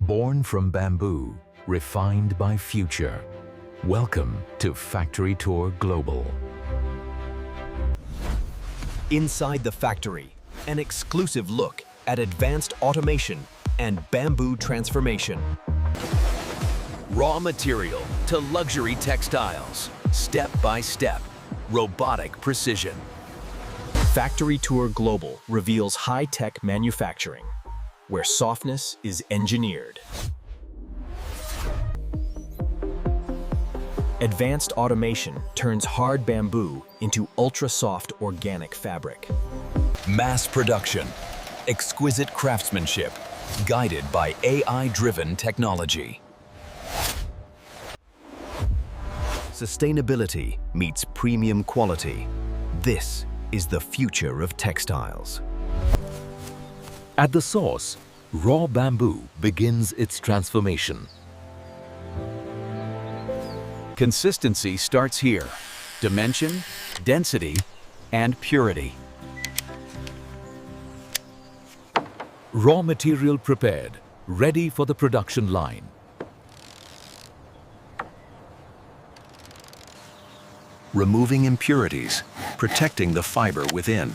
Born from bamboo, refined by future. Welcome to Factory Tour Global. Inside the factory, an exclusive look at advanced automation and bamboo transformation. Raw material to luxury textiles, step by step, robotic precision. Factory Tour Global reveals high-tech manufacturing, where softness is engineered. Advanced automation turns hard bamboo into ultra-soft organic fabric. Mass production, exquisite craftsmanship, guided by AI-driven technology. Sustainability meets premium quality. This is the future of textiles. At the source, raw bamboo begins its transformation. Consistency starts here. Dimension, density, and purity. Raw material prepared, ready for the production line. Removing impurities, protecting the fiber within.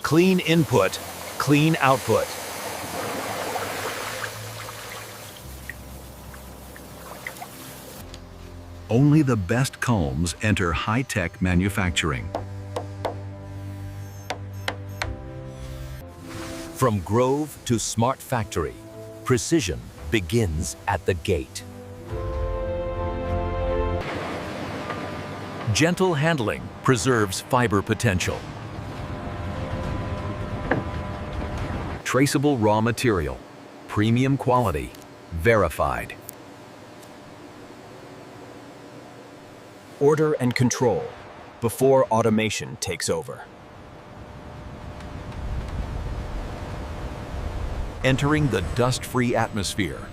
Clean input, clean output. Only the best culms enter high-tech manufacturing. From grove to smart factory, precision begins at the gate. Gentle handling preserves fiber potential. Traceable raw material, premium quality, verified. Order and control before automation takes over. Entering the dust-free atmosphere,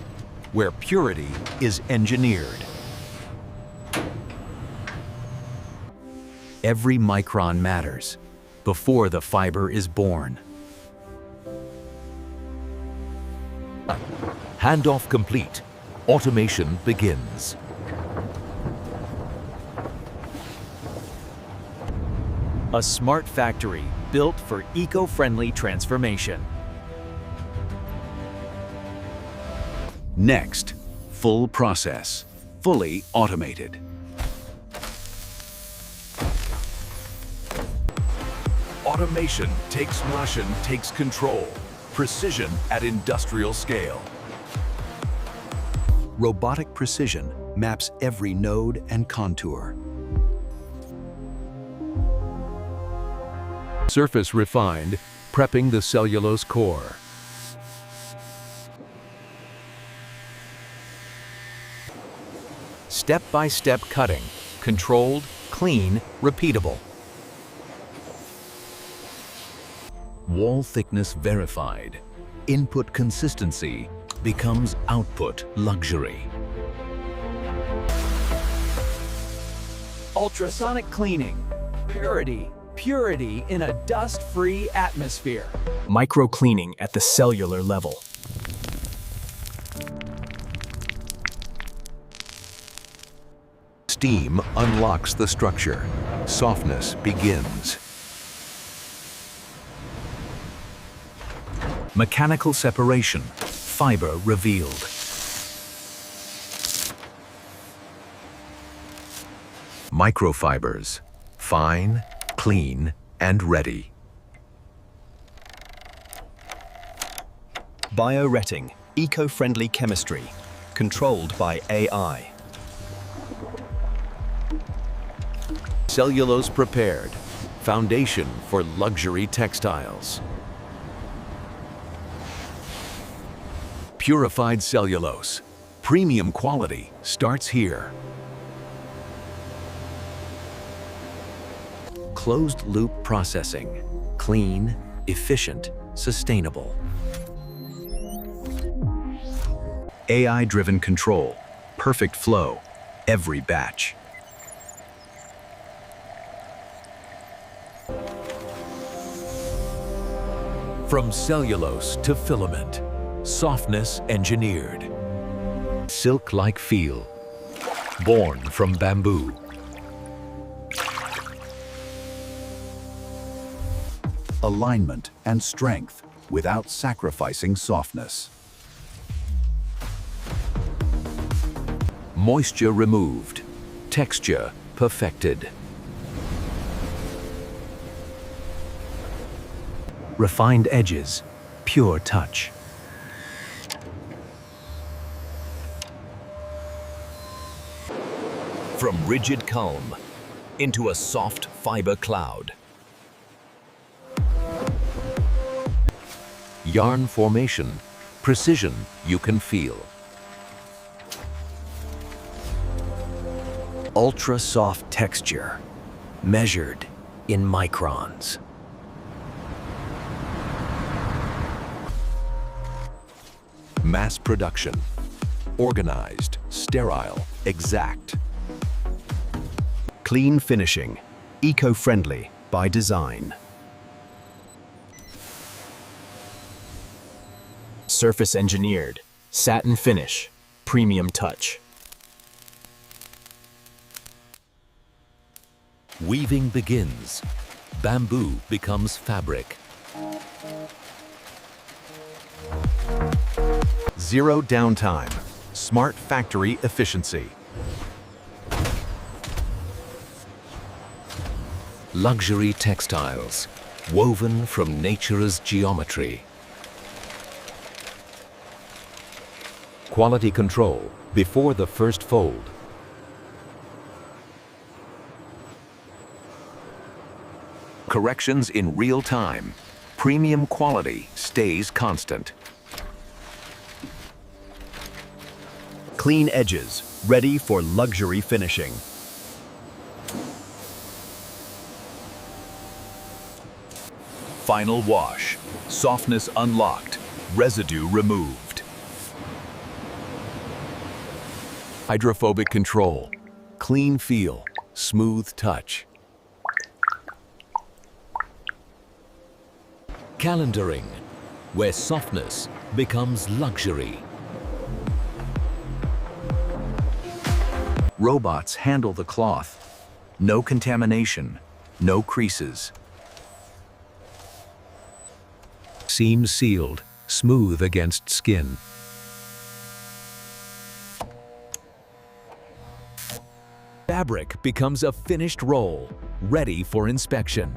where purity is engineered. Every micron matters before the fiber is born. Handoff complete. Automation begins. A smart factory built for eco-friendly transformation. Next, full process, fully automated. Automation takes control. Precision at industrial scale. Robotic precision maps every node and contour. Surface refined, prepping the cellulose core. Step-by-step cutting, controlled, clean, repeatable. Wall thickness verified. Input consistency becomes output luxury. Ultrasonic cleaning. Purity in a dust-free atmosphere. Micro-cleaning at the cellular level. Steam unlocks the structure. Softness begins. Mechanical separation. Fiber revealed. Microfibers. Fine, clean, and ready. Bioretting, eco-friendly chemistry, controlled by AI. Cellulose prepared. Foundation for luxury textiles. Purified cellulose. Premium quality starts here. Closed-loop processing. Clean, efficient, sustainable. AI-driven control. Perfect flow. Every batch. From cellulose to filament, softness engineered. Silk-like feel, born from bamboo. Alignment and strength without sacrificing softness. Moisture removed, texture perfected. Refined edges, pure touch. From rigid culm into a soft fiber cloud. Yarn formation, precision you can feel. Ultra soft texture, measured in microns. Mass production. Organized, sterile, exact. Clean finishing, eco-friendly by design. Surface engineered, satin finish, premium touch. Weaving begins. Bamboo becomes fabric. Zero downtime. Smart factory efficiency. Luxury textiles, woven from nature's geometry. Quality control before the first fold. Corrections in real time. Premium quality stays constant. Clean edges, ready for luxury finishing. Final wash, softness unlocked, residue removed. Hydrophobic control. Clean feel, smooth touch. Calendaring, where softness becomes luxury. Robots handle the cloth. No contamination, no creases. Seams sealed, smooth against skin. Fabric becomes a finished roll, ready for inspection.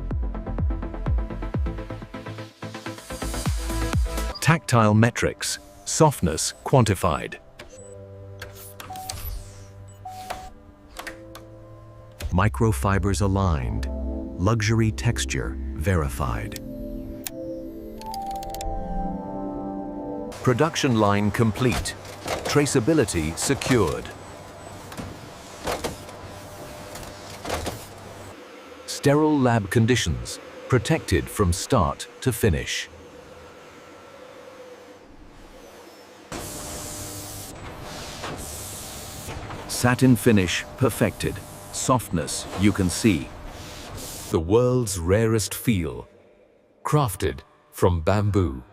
Tactile metrics, softness quantified. Microfibers aligned, luxury texture verified. Production line complete, traceability secured. Sterile lab conditions, protected from start to finish. Satin finish perfected, softness you can see. The world's rarest feel, crafted from bamboo.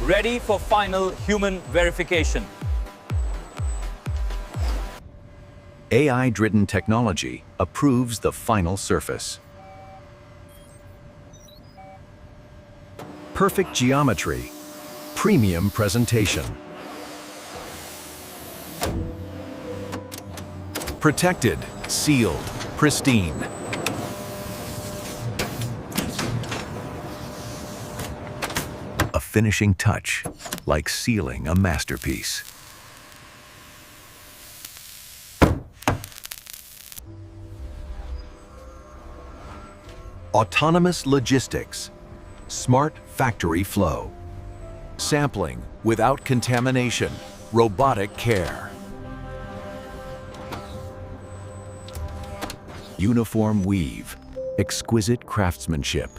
Ready for final human verification. AI-driven technology approves the final surface. Perfect geometry, premium presentation. Protected, sealed, pristine. A finishing touch, like sealing a masterpiece. Autonomous logistics. Smart factory flow. Sampling without contamination. Robotic care. Uniform weave, exquisite craftsmanship,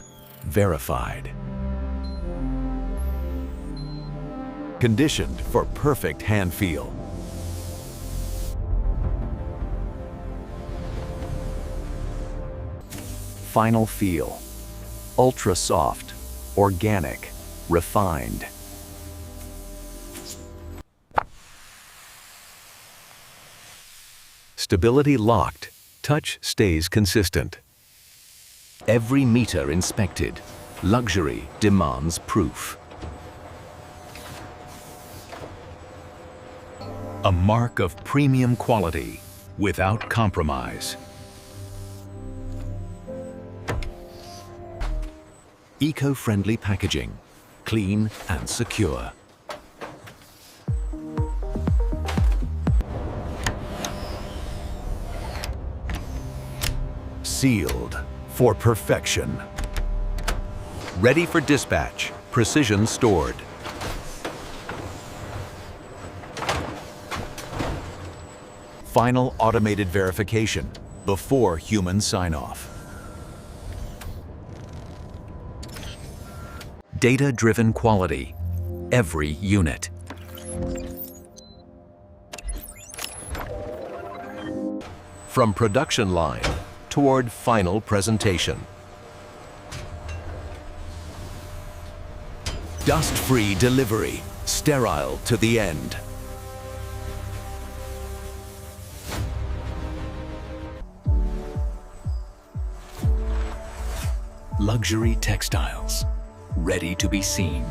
verified. Conditioned for perfect hand feel. final feel. Ultra soft, organic, refined. Stability locked. Touch stays consistent. Every meter inspected. Luxury demands proof. A mark of premium quality without compromise. Eco-friendly packaging, clean and secure. Sealed for perfection. Ready for dispatch. Precision stored. Final automated verification before human sign-off. Data-driven quality. Every unit. From production line toward final presentation. Dust-free delivery, sterile to the end. Luxury textiles, ready to be seen.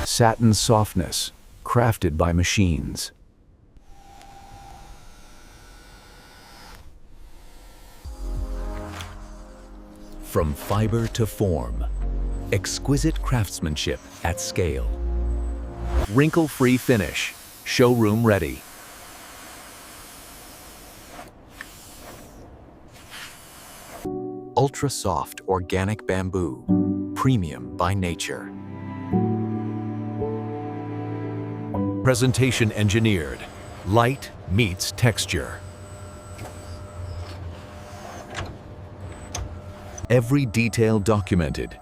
Satin softness, crafted by machines. From fiber to form, exquisite craftsmanship at scale. Wrinkle-free finish, showroom ready. Ultra-soft organic bamboo, premium by nature. Presentation engineered, light meets texture. Every detail documented,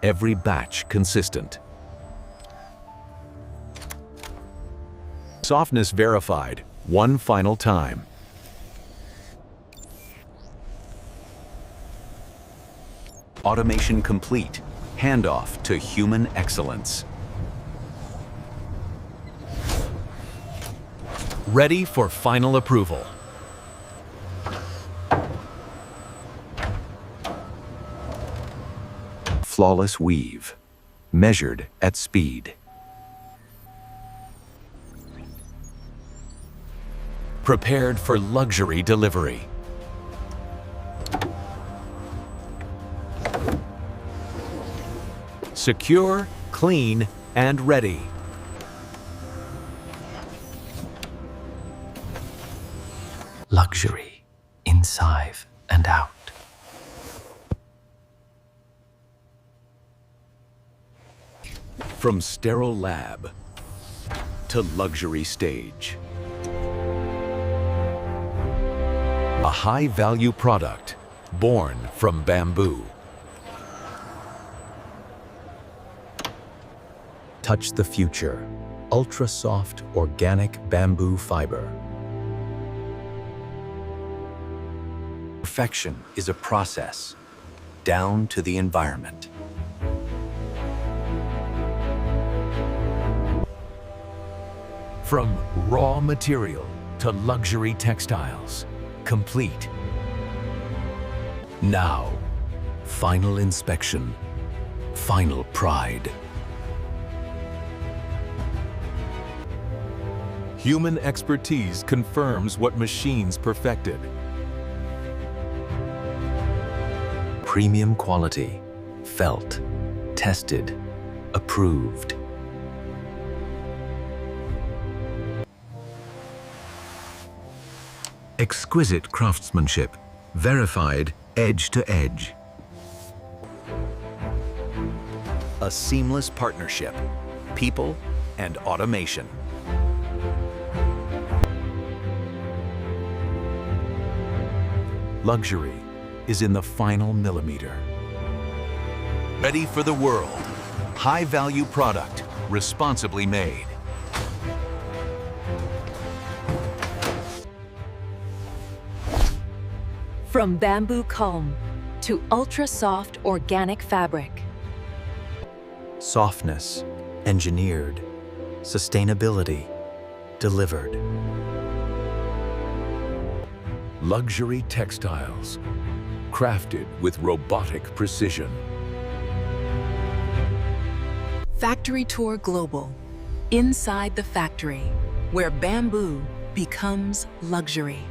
every batch consistent. Softness verified, one final time. Automation complete, handoff to human excellence. Ready for final approval. Flawless weave, measured at speed. Prepared for luxury delivery. Secure, clean, and ready. Luxury, inside and out. From sterile lab to luxury stage. A high-value product born from bamboo. Touch the future. Ultra-soft organic bamboo fiber. Perfection is a process, down to the environment. From raw material to luxury textiles, complete. Now, final inspection, final pride. Human expertise confirms what machines perfected. Premium quality, felt, tested, approved. Exquisite craftsmanship, verified edge to edge. A seamless partnership, people and automation. Luxury is in the final millimeter. Ready for the world. High-value product, responsibly made. From bamboo culm to ultra-soft organic fabric. Softness, engineered. Sustainability, delivered. Luxury textiles, crafted with robotic precision. Factory Tour Global, inside the factory, where bamboo becomes luxury.